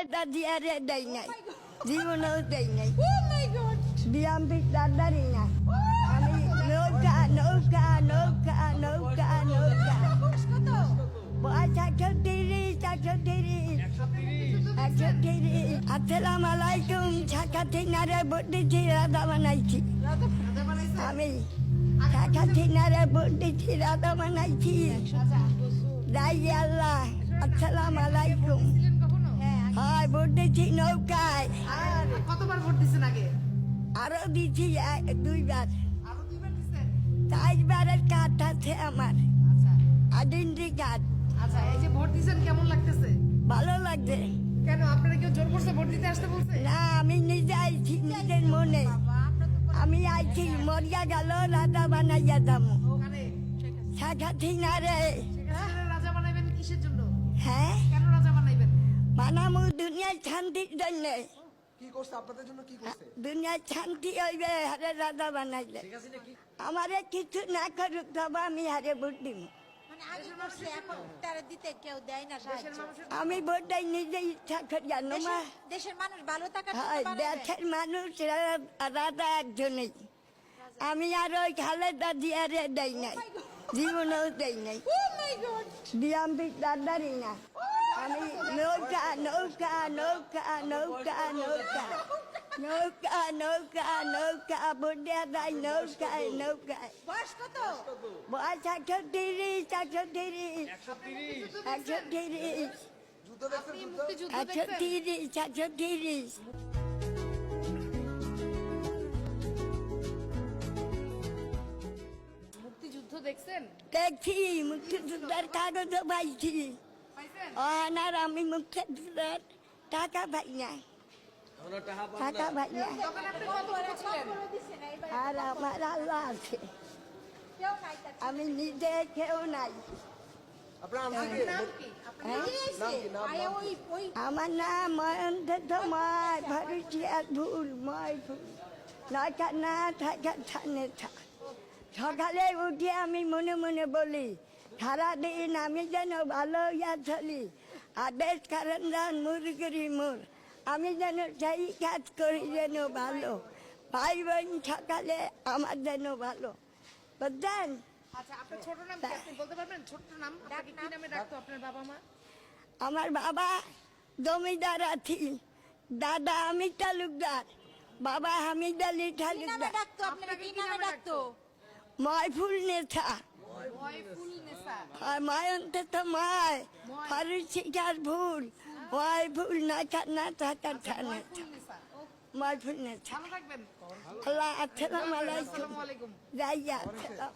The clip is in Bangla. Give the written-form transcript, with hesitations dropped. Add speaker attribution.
Speaker 1: খালেদা জিয়ারে দেয় নাই, জীবনেও দেয় নাই।
Speaker 2: Oh my God!
Speaker 1: বিএমপি দাদারি না। আমি নৌকা নৌকা নৌকা নৌকা নৌকা
Speaker 2: বয়স কত?
Speaker 1: বয়স 130 আসসালামু আলাইকুম। ঢাকা থেকে ভোট দিচ্ছি, রাধা বানাইছি
Speaker 2: রাজা বানাইছে?
Speaker 1: আমি। ঢাকা থেকে ভোট দিচ্ছি, রাধা বানাইছি। রাই আল্লাহ, আসসালামু আলাইকুম।
Speaker 2: ছিলেন কখনো?
Speaker 1: হয় ভোট দিচ্ছি নৌকায়,
Speaker 2: আর কতবার ভোট দিছেন আগে?
Speaker 1: আরো দিচ্ছি 2বার,
Speaker 2: আরো 2বার দিছেন?
Speaker 1: 4বারের কার্ড আছে আমার,
Speaker 2: আচ্ছা
Speaker 1: আইডেন্টি কার্ড।
Speaker 2: আচ্ছা, এই যে ভোট দিছেন কেমন লাগতেছে?
Speaker 1: ভালো লাগছে।
Speaker 2: কেন আপনারা কেউ জোর করছে ভোট দিতে আসতে বলছে?
Speaker 1: না, আমি নিজে আইছি নিজের মনে। আমি আইছি, মরিয়া গেল রাজা বানাইয়া যাবো।
Speaker 2: ওখানে
Speaker 1: শাখা ঠিনারে।
Speaker 2: রাজা বানাইবেন কিসের জন্য?
Speaker 1: হ্যাঁ,
Speaker 2: কেন রাজা বানাইবেন?
Speaker 1: বানামু দুনিয়ার শান্তির জন্য।
Speaker 3: কি করছে আপনাদের জন্য, কি করছে?
Speaker 1: দুনিয়ার শান্তি হইবে হারে রাজা বানাইলে। আমারে কিছু না করুক, তবে আমি হারে ভোট দিব।
Speaker 4: মানে আগে করছে, এখন তারা দিতে কেউ দেয় না
Speaker 2: দেশের
Speaker 4: সাহায্য।
Speaker 2: মানুষের
Speaker 1: আমি ভোট দেই নিজে ইচ্ছা করি, জানো মা।
Speaker 4: দেশের মানুষ ভালো থাকার জন্য
Speaker 1: হয়,
Speaker 4: বানাবে।
Speaker 1: দেশের মানুষ রাজা একজনই। আমি আর ওই খালেদা জিয়ারে দেই নাই, জীবনেও দেই নাই।
Speaker 2: Oh my God!
Speaker 1: বিএমপি দাদারি না। আমি নৌকা নৌকা নৌকা নৌকা নৌকা নৌকা নৌকা নৌকা ভোট দেওয়া যায় নৌকায় নৌকায়।
Speaker 2: বয়স কত?
Speaker 1: বয়স 130
Speaker 3: যুদ্ধ দেখছেন?
Speaker 2: আপনি
Speaker 3: যুদ্ধ?
Speaker 2: মুক্তিযুদ্ধ দেখছেন?
Speaker 1: 130
Speaker 2: মুক্তিযুদ্ধ দেখছেন?
Speaker 1: দেখছি, মুক্তিযুদ্ধের কাগজও পাইছি।
Speaker 2: পাইছেন?
Speaker 1: আর আমি মুক্তিযুদ্ধের টাকা পাই না, টাকা পাই না।
Speaker 2: তখন আপনি কত বড় ছিলেন?
Speaker 1: আর আমার আল্লাহ আছে,
Speaker 4: কেউ নাই তার।
Speaker 1: আমি নিজে কেউ নাই।
Speaker 3: আপনার আনছে
Speaker 2: আপনার
Speaker 3: কে?
Speaker 2: নাম কি?
Speaker 1: হ্যাঁ?
Speaker 3: নাম কি? নাম
Speaker 4: আয়া
Speaker 3: নাম
Speaker 4: ওই
Speaker 3: কি?
Speaker 4: ওই
Speaker 1: আমার নাম ময়ন্ত ময় ভরুচিয়ার ভুল ময় ভুল নয়টা না থাকা থানে থাক। সকালে উঠে আমি মনে মনে বলি, সারাদিন আমি যেন ভালো ইয়া চলি, আদেশ কারণ মুরগিরি মোর, আমি যেন সেই কাজ করি যেন ভালো, ভাই বোন সকালে আমার যেন ভালো, বুঝলেন?
Speaker 2: আচ্ছা, আপনার ছোট নাম কি? আপনি বলতে পারবেন ছোট নাম? আপনাকে কি নামে ডাকতো আপনার বাবা মা?
Speaker 1: আমার বাবা জমিদার আছি, দাদা আমি তালুকদার, বাবা হামিদ আলী
Speaker 4: কি নামে
Speaker 1: তালুকদার।
Speaker 4: ডাকতো? আপনারা কি নামে ডাকতো?
Speaker 1: ময়ফুল নেতা,
Speaker 2: ময়ফুল নেসা।
Speaker 1: আর ময়ন্ত তো ময় ফরুচিকার ভুল, ময়ফুল না থাকার থানে
Speaker 2: ময়ফুল নেসা।
Speaker 1: ময়ফুল নেতা।
Speaker 2: ভালো থাকবেন।
Speaker 1: আল্লাহ আসসালামু আলাইকুম।
Speaker 2: আসসালামু আলাইকুম।
Speaker 1: যাইয়া আসসালাম।